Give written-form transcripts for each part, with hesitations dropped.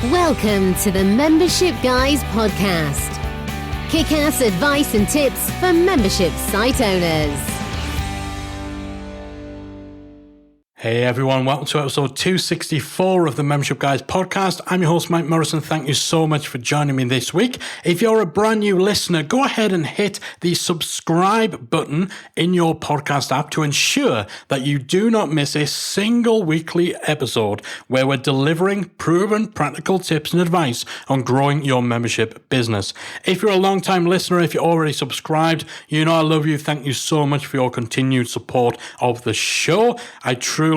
Welcome to the Membership Guys podcast. Kick-ass advice and tips for membership site owners. Hey everyone, welcome to episode 264 of the Membership Guys podcast. I'm your host, Mike Morrison. Thank you so much for joining me this week. If you're a brand new listener, go ahead and hit the subscribe button in your podcast app to ensure that you do not miss a single weekly episode where we're delivering proven practical tips and advice on growing your membership business. If you're a long-time listener, if you're already subscribed, you know I love you. Thank you so much for your continued support of the show. I truly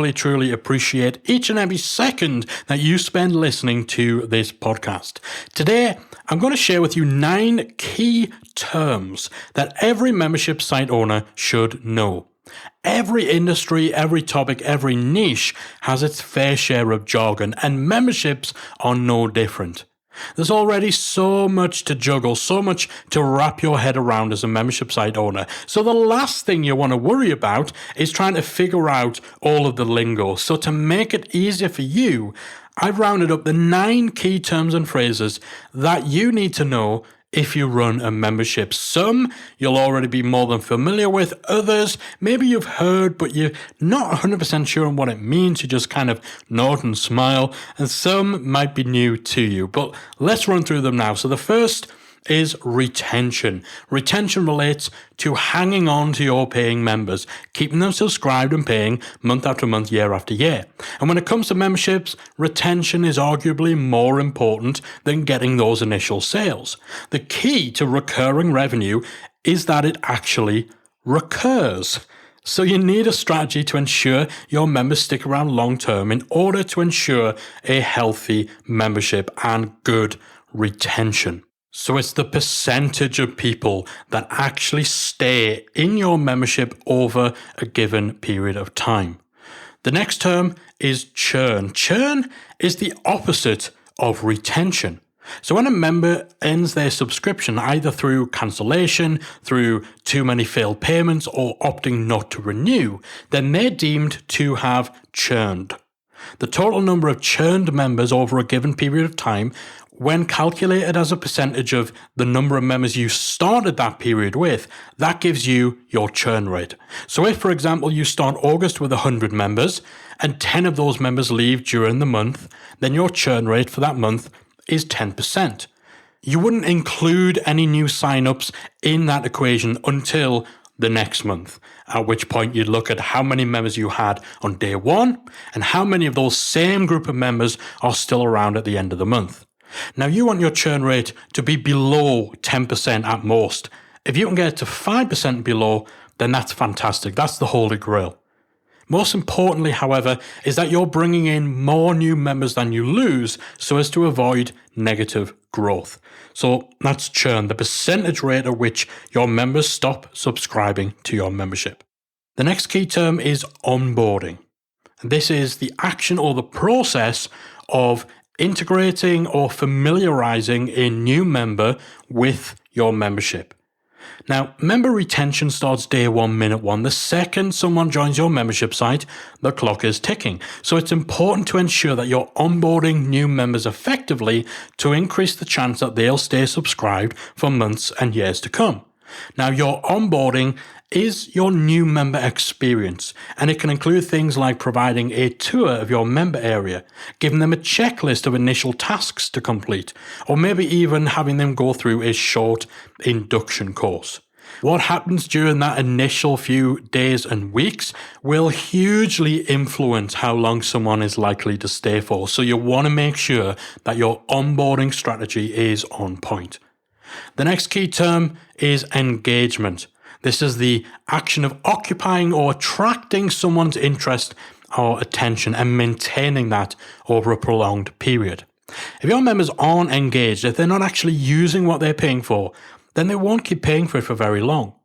appreciate each and every second that you spend listening to this podcast. Today, I'm going to share with you 9 key terms that every membership site owner should know. Every industry, every topic, every niche has its fair share of jargon, and memberships are no different. There's already so much to juggle, so much to wrap your head around as a membership site owner. So the last thing you want to worry about is trying to figure out all of the lingo. So to make it easier for you, I've rounded up the 9 key terms and phrases that you need to know if you run a membership. Some you'll already be more than familiar with. Others, maybe you've heard, but you're not 100% sure on what it means. You just kind of nod and smile. And some might be new to you. But let's run through them now. So the first is retention. Retention relates to hanging on to your paying members, keeping them subscribed and paying month after month, year after year. And when it comes to memberships, retention is arguably more important than getting those initial sales. The key to recurring revenue is that it actually recurs. So you need a strategy to ensure your members stick around long term in order to ensure a healthy membership and good retention. So it's the percentage of people that actually stay in your membership over a given period of time. The next term is churn. Churn is the opposite of retention. So when a member ends their subscription, either through cancellation, through too many failed payments, or opting not to renew, then they're deemed to have churned. The total number of churned members over a given period of time, when calculated as a percentage of the number of members you started that period with, that gives you your churn rate. So if, for example, you start August with 100 members and 10 of those members leave during the month, then your churn rate for that month is 10%. You wouldn't include any new sign-ups in that equation until the next month, at which point you'd look at how many members you had on day one and how many of those same group of members are still around at the end of the month. Now, you want your churn rate to be below 10% at most. If you can get it to 5% below, then that's fantastic. That's the holy grail. Most importantly, however, is that you're bringing in more new members than you lose so as to avoid negative growth. So that's churn, the percentage rate at which your members stop subscribing to your membership. The next key term is onboarding. This is the action or the process of integrating or familiarizing a new member with your membership. Now, member retention starts day 1, minute 1. The second someone joins your membership site, the clock is ticking. So it's important to ensure that you're onboarding new members effectively to increase the chance that they'll stay subscribed for months and years to come. Now, your onboarding is your new member experience, and it can include things like providing a tour of your member area, giving them a checklist of initial tasks to complete, or maybe even having them go through a short induction course. What happens during that initial few days and weeks will hugely influence how long someone is likely to stay for, so you want to make sure that your onboarding strategy is on point. The next key term is engagement. This is the action of occupying or attracting someone's interest or attention and maintaining that over a prolonged period. If your members aren't engaged, if they're not actually using what they're paying for, then they won't keep paying for it for very long.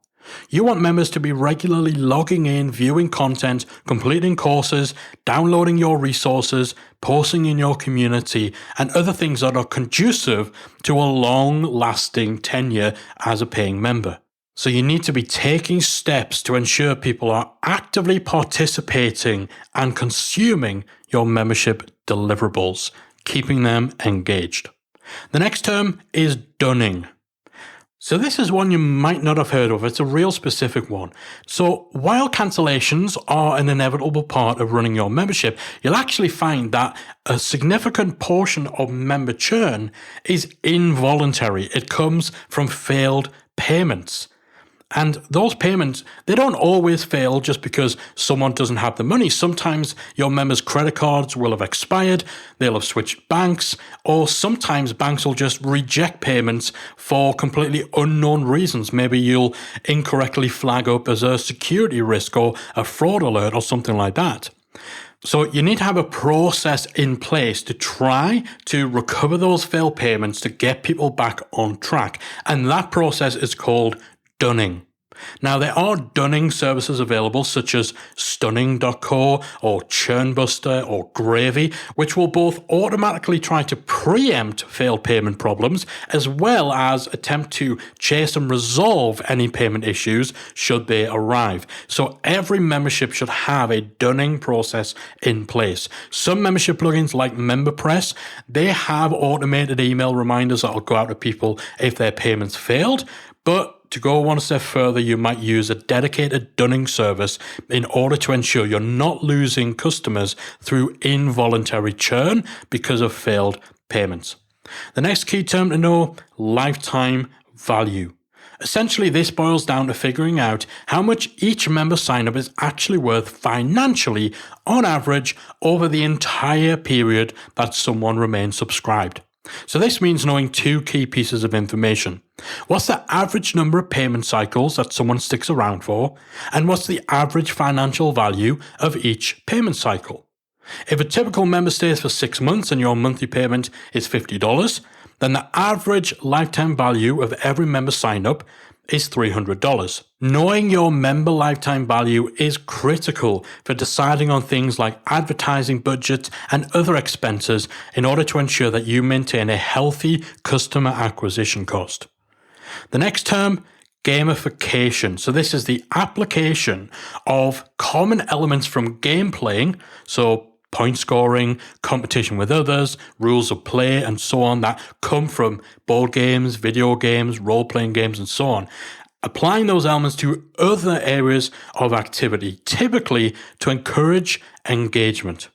You want members to be regularly logging in, viewing content, completing courses, downloading your resources, posting in your community, and other things that are conducive to a long-lasting tenure as a paying member. So you need to be taking steps to ensure people are actively participating and consuming your membership deliverables. keeping them engaged. The next term is dunning. So this is one you might not have heard of. It's a real specific one. So while cancellations are an inevitable part of running your membership, you'll actually find that a significant portion of member churn is involuntary. It comes from failed payments. And those payments, they don't always fail just because someone doesn't have the money. Sometimes your members' credit cards will have expired, they'll have switched banks, or sometimes banks will just reject payments for completely unknown reasons. Maybe you'll incorrectly flag up as a security risk or a fraud alert or something like that. So you need to have a process in place to try to recover those failed payments to get people back on track. And that process is called dunning. Now, there are dunning services available such as stunning.co or churnbuster or gravy, which will both automatically try to preempt failed payment problems as well as attempt to chase and resolve any payment issues should they arrive. So every membership should have a dunning process in place. Some membership plugins like MemberPress, they have automated email reminders that will go out to people if their payments failed, but to go one step further, you might use a dedicated dunning service in order to ensure you're not losing customers through involuntary churn because of failed payments. The next key term to know, lifetime value. Essentially, this boils down to figuring out how much each member sign-up is actually worth financially on average over the entire period that someone remains subscribed. So this means knowing two key pieces of information. What's the average number of payment cycles that someone sticks around for? And what's the average financial value of each payment cycle? If a typical member stays for 6 months and your monthly payment is $50, then the average lifetime value of every member sign-up is $300. Knowing your member lifetime value is critical for deciding on things like advertising budgets and other expenses in order to ensure that you maintain a healthy customer acquisition cost. The next term, gamification. So this is the application of common elements from game playing, so point scoring, competition with others, rules of play, and so on, that come from board games, video games, role-playing games, and so on. Applying those elements to other areas of activity, typically to encourage engagement.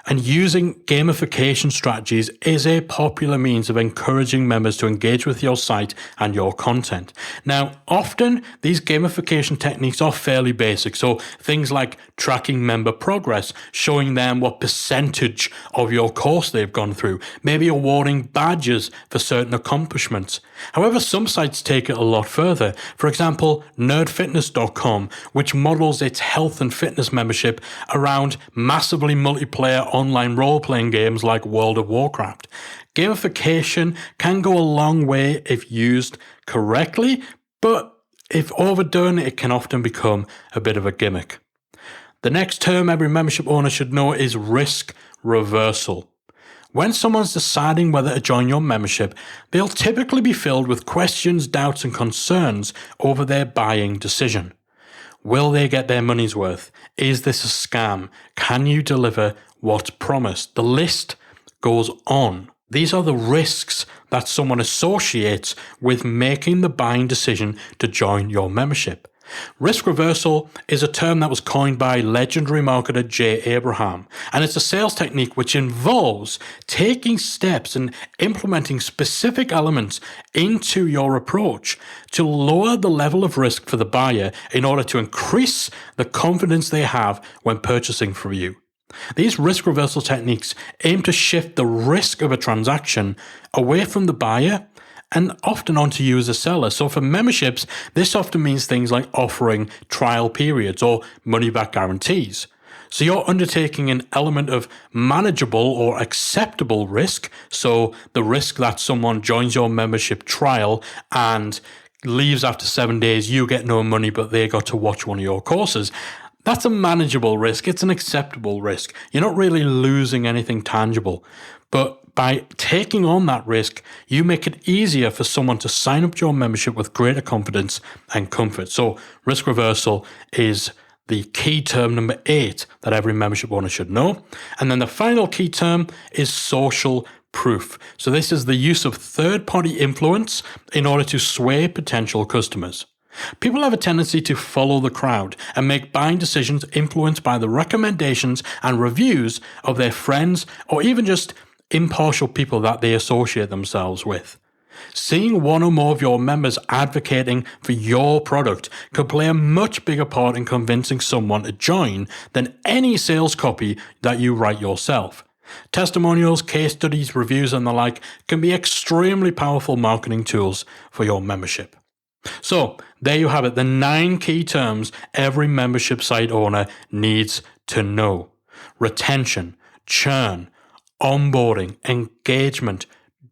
And using gamification strategies is a popular means of encouraging members to engage with your site and your content. Now, often these gamification techniques are fairly basic. So things like tracking member progress, showing them what percentage of your course they've gone through, maybe awarding badges for certain accomplishments. However, some sites take it a lot further. For example, nerdfitness.com, which models its health and fitness membership around massively multiplayer online role-playing games like World of Warcraft. Gamification can go a long way if used correctly, but if overdone, it can often become a bit of a gimmick. The next term every membership owner should know is risk reversal. When someone's deciding whether to join your membership, they'll typically be filled with questions, doubts, and concerns over their buying decision. Will they get their money's worth? Is this a scam? Can you deliver what's promised? The list goes on. These are the risks that someone associates with making the buying decision to join your membership. Risk reversal is a term that was coined by legendary marketer Jay Abraham, and it's a sales technique which involves taking steps and implementing specific elements into your approach to lower the level of risk for the buyer in order to increase the confidence they have when purchasing from you. These risk reversal techniques aim to shift the risk of a transaction away from the buyer and often onto you as a seller. So for memberships, this often means things like offering trial periods or money-back guarantees. So you're undertaking an element of manageable or acceptable risk. So the risk that someone joins your membership trial and leaves after 7 days, you get no money, but they got to watch one of your courses. That's a manageable risk. It's an acceptable risk. You're not really losing anything tangible. But by taking on that risk, you make it easier for someone to sign up to your membership with greater confidence and comfort. So risk reversal is the key term number 8 that every membership owner should know. And then the final key term is social proof. So this is the use of third-party influence in order to sway potential customers. People have a tendency to follow the crowd and make buying decisions influenced by the recommendations and reviews of their friends or even just impartial people that they associate themselves with. Seeing one or more of your members advocating for your product could play a much bigger part in convincing someone to join than any sales copy that you write yourself. Testimonials, case studies, reviews, and the like can be extremely powerful marketing tools for your membership. So, there you have it, the 9 key terms every membership site owner needs to know. Retention, churn, onboarding, engagement,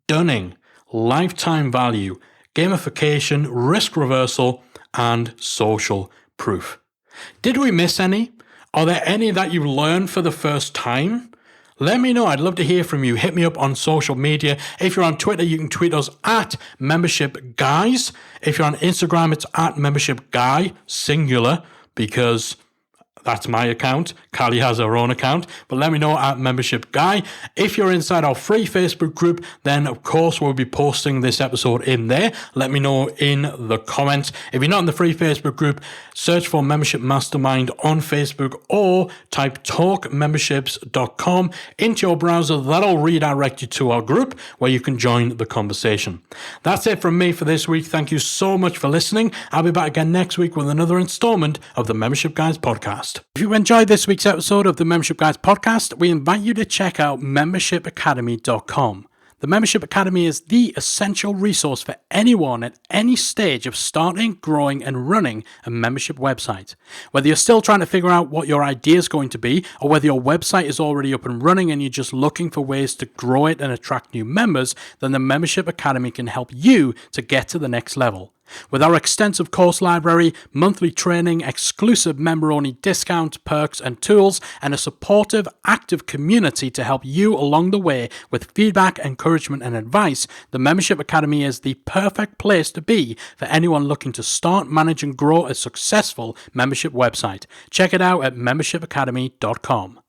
dunning, lifetime value, gamification, risk reversal, and social proof. Did we miss any? Are there any that you learned for the first time? Let me know. I'd love to hear from you. Hit me up on social media. If you're on Twitter, you can tweet us at Membership Guys. If you're on Instagram, it's at Membership Guy, singular, because that's my account. Callie has her own account, but let me know at Membership Guy. If you're inside our free Facebook group, then of course we'll be posting this episode in there. Let me know in the comments. If you're not in the free Facebook group, search for Membership Mastermind on Facebook or type talkmemberships.com into your browser. That'll redirect you to our group where you can join the conversation. That's it from me for this week. Thank you so much for listening. I'll be back again next week with another installment of the Membership Guys podcast. If you enjoyed this week's episode of the Membership Guys podcast, we invite you to check out membershipacademy.com. The Membership Academy is the essential resource for anyone at any stage of starting, growing, and running a membership website. Whether you're still trying to figure out what your idea is going to be, or whether your website is already up and running and you're just looking for ways to grow it and attract new members, then the Membership Academy can help you to get to the next level. With our extensive course library, monthly training, exclusive member-only discounts, perks, and tools, and a supportive, active community to help you along the way with feedback, encouragement, and advice, the Membership Academy is the perfect place to be for anyone looking to start, manage, and grow a successful membership website. Check it out at membershipacademy.com.